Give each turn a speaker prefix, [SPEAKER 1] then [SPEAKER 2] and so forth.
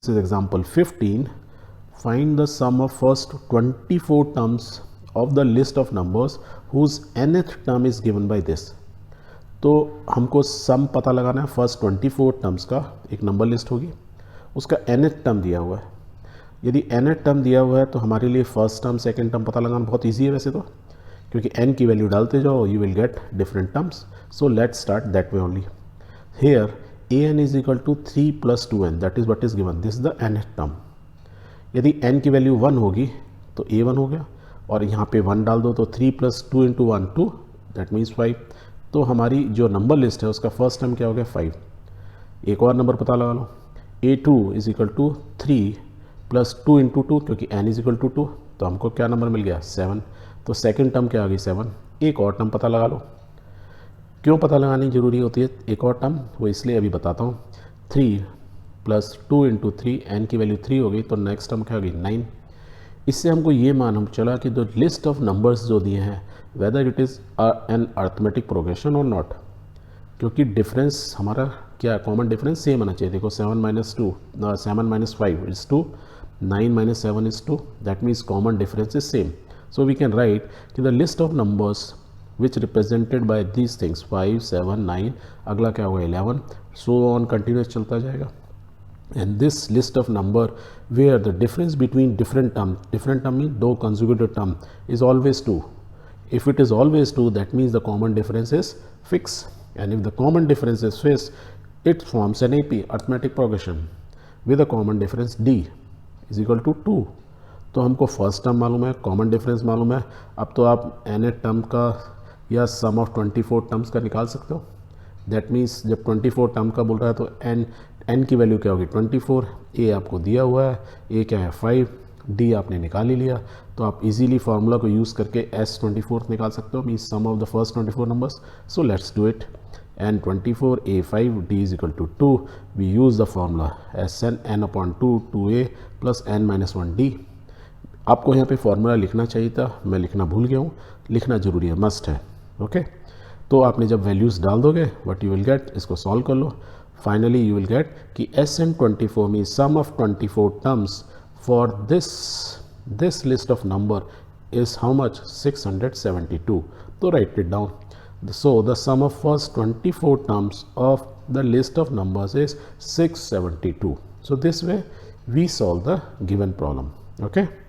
[SPEAKER 1] This is example 15. Find the sum of first 24 terms of the list of numbers whose nth term is given by this. तो हमको सम पता लगाना है first 24 terms का. एक number list होगी, उसका nth टर्म दिया हुआ है. यदि nth टर्म दिया हुआ है तो हमारे लिए फर्स्ट टर्म सेकंड टर्म पता लगाना बहुत इजी है वैसे तो, क्योंकि n की वैल्यू डालते जाओ you will get different terms. So let's start that way only. Here an is equal to 3 + 2n, that is what is given. This is the nth term. यदि n की value 1 होगी तो a1 हो गया, और यहाँ पे 1 डाल दो तो 3 + 2 × 1 2, दैट मीन्स 5. तो हमारी जो नंबर लिस्ट है उसका फर्स्ट टर्म क्या हो गया 5. एक और नंबर पता लगा लो. a2 इज इक्वल टू 3 + 2 × 2, क्योंकि n इज इक्वल टू 2, तो हमको क्या नंबर मिल गया 7. तो सेकंड टर्म क्या आ गई 7. एक और टर्म पता लगा लो. क्यों पता लगानी ज़रूरी होती है एक और टर्म, वो इसलिए अभी बताता हूँ. 3 + 2 × 3, n की वैल्यू 3 हो गई, तो नेक्स्ट टर्म क्या हो गई 9. इससे हमको ये मालूम चला कि द लिस्ट ऑफ नंबर्स जो दिए हैं whether it is an arithmetic progression और नॉट, क्योंकि डिफरेंस हमारा क्या कॉमन डिफरेंस सेम आना चाहिए. देखो 7 - 5 is 2, 9 - 7 is 2, that means common difference is same. So we can write कि the list of numbers which represented by these things 5, 7, 9, अगला क्या होगा 11, सो ऑन कंटिन्यूस चलता जाएगा. And this list of number where the difference between different term means दो consecutive term is always 2. If it is always 2, that means the common difference is fixed, and if the common difference is fixed, it forms an AP, arithmetic progression, with a common difference D is equal to 2. तो हमको first term मालूम है, common difference मालूम है. अब तो आप nth term का या सम ऑफ 24 टर्म्स का निकाल सकते हो. दैट मीन्स जब 24 टर्म का बोल रहा है तो n की वैल्यू क्या होगी 24. a आपको दिया हुआ है, a क्या है 5, d आपने निकाल ही लिया. तो आप इजीली फार्मूला को यूज़ करके s24 निकाल सकते हो, means sum of the first 24 numbers. So let's do it. n24 a5 d is equal to 2. we use the formula sn n/2 2a plus n - 1 d. आपको यहाँ पे फॉर्मूला लिखना चाहिए था, मैं लिखना भूल गया हूँ. लिखना ज़रूरी है, मस्ट है. ओके तो आपने जब वैल्यूज़ डाल दोगे व्हाट यू विल गेट, इसको सॉल्व कर लो. फाइनली यू विल गेट कि SN24 means sum of 24 terms for this list of number is how much 672. तो write it down. So the sum of first 24 terms of the list of numbers is 672. So this way we solve the given problem. Okay